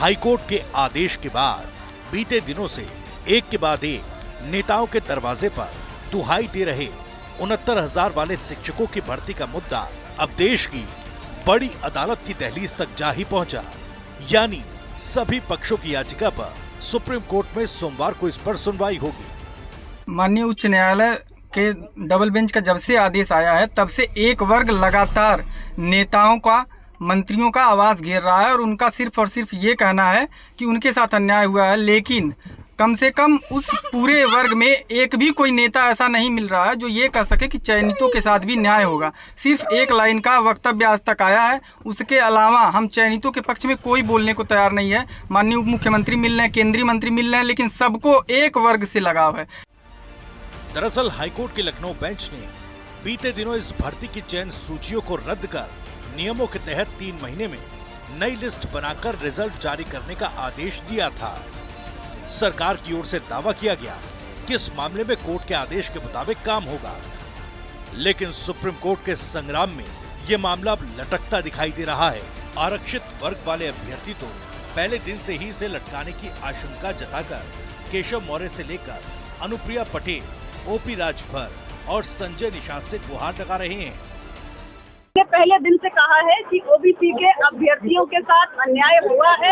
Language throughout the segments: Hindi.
हाईकोर्ट के आदेश के बाद बीते दिनों से एक के बाद एक नेताओं के दरवाजे पर दुहाई दे रहे 69,000 वाले शिक्षकों की भर्ती का मुद्दा अब देश की बड़ी अदालत की दहलीज तक जा ही पहुंचा। यानी सभी पक्षों की याचिका पर सुप्रीम कोर्ट में सोमवार को इस पर सुनवाई होगी। माननीय उच्च न्यायालय के डबल बेंच का जब से आदेश आया है तब से एक वर्ग लगातार नेताओं का, मंत्रियों का आवाज घेर रहा है और उनका सिर्फ और सिर्फ ये कहना है कि उनके साथ अन्याय हुआ है। लेकिन कम से कम उस पूरे वर्ग में एक भी कोई नेता ऐसा नहीं मिल रहा है जो ये कह सके कि चयनितों के साथ भी न्याय होगा। सिर्फ एक लाइन का वक्तव्य आज तक आया है, उसके अलावा हम चयनितों के पक्ष में कोई बोलने को तैयार नहीं है। माननीय उप मुख्यमंत्री मिल रहे हैं, केंद्रीय मंत्री मिल रहे हैं, लेकिन सबको एक वर्ग से लगाव है। दरअसल हाईकोर्ट के लखनऊ बेंच ने बीते दिनों इस भर्ती की चयन सूचियों को रद्द कर नियमों के तहत 3 महीने में नई लिस्ट बनाकर रिजल्ट जारी करने का आदेश दिया था। सरकार की ओर से दावा किया गया कि इस मामले में कोर्ट के आदेश के मुताबिक काम होगा, लेकिन सुप्रीम कोर्ट के संग्राम में ये मामला अब लटकता दिखाई दे रहा है। आरक्षित वर्ग वाले अभ्यर्थी तो पहले दिन से ही इसे लटकाने की आशंका जताकर केशव मौर्य से लेकर अनुप्रिया पटेल, ओपी राजभर और संजय निषाद से गुहार लगा रहे हैं। पहले दिन से कहा है कि ओबीसी के अभ्यर्थियों के साथ अन्याय हुआ है,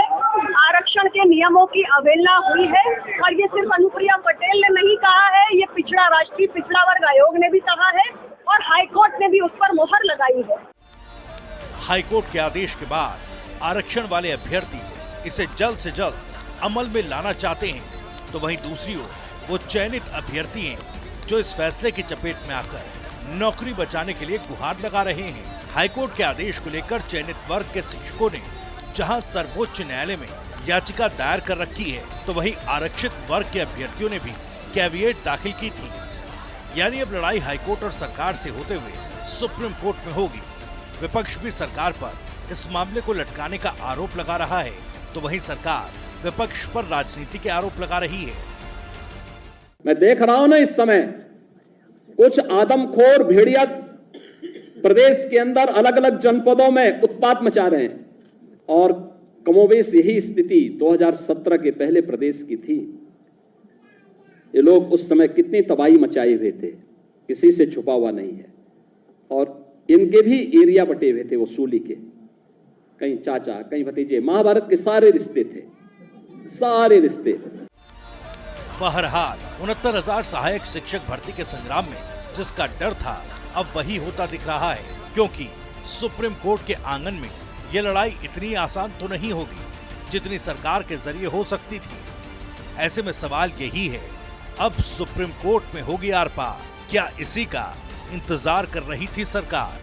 आरक्षण के नियमों की अवहेलना हुई है और ये सिर्फ अनुप्रिया पटेल ने नहीं कहा है, ये राष्ट्रीय पिछड़ा वर्ग आयोग ने भी कहा है और हाईकोर्ट ने भी उस पर मोहर लगाई है। हाईकोर्ट के आदेश के बाद आरक्षण वाले अभ्यर्थी इसे जल्द से जल्द अमल में लाना चाहते हैं, तो वहीं दूसरी ओर वो चयनित अभ्यर्थी हैं जो इस फैसले की चपेट में आकर नौकरी बचाने के लिए गुहार लगा रहे हैं। हाईकोर्ट के आदेश को लेकर चयनित वर्ग के शिक्षकों ने जहां सर्वोच्च न्यायालय में याचिका दायर कर रखी है, तो वहीं आरक्षित वर्ग के अभ्यर्थियों ने भी कैविएट दाखिल की थी। यानी अब लड़ाई हाईकोर्ट और सरकार से होते हुए सुप्रीम कोर्ट में होगी। विपक्ष भी सरकार पर इस मामले को लटकाने का आरोप लगा रहा है, तो वहीं सरकार विपक्ष पर राजनीति के आरोप लगा रही है। मैं देख रहा हूं ना, इस समय कुछ आदमखोर भेड़िया प्रदेश के अंदर अलग अलग जनपदों में उत्पात मचा रहे हैं और कमोबेश यही स्थिति 2017 के पहले प्रदेश की थी। ये लोग उस समय कितनी तबाही मचाए हुए थे, किसी से छुपा हुआ नहीं है और इनके भी एरिया बटे हुए थे वसूली के, कहीं चाचा कहीं भतीजे, महाभारत के सारे रिश्ते थे, सारे रिश्ते। बहरहाल 69,000 सहायक शिक्षक भर्ती के संग्राम में जिसका डर था अब वही होता दिख रहा है, क्योंकि सुप्रीम कोर्ट के आंगन में ये लड़ाई इतनी आसान तो नहीं होगी जितनी सरकार के जरिए हो सकती थी। ऐसे में सवाल यही है, अब सुप्रीम कोर्ट में होगी आर पार। क्या इसी का इंतजार कर रही थी सरकार?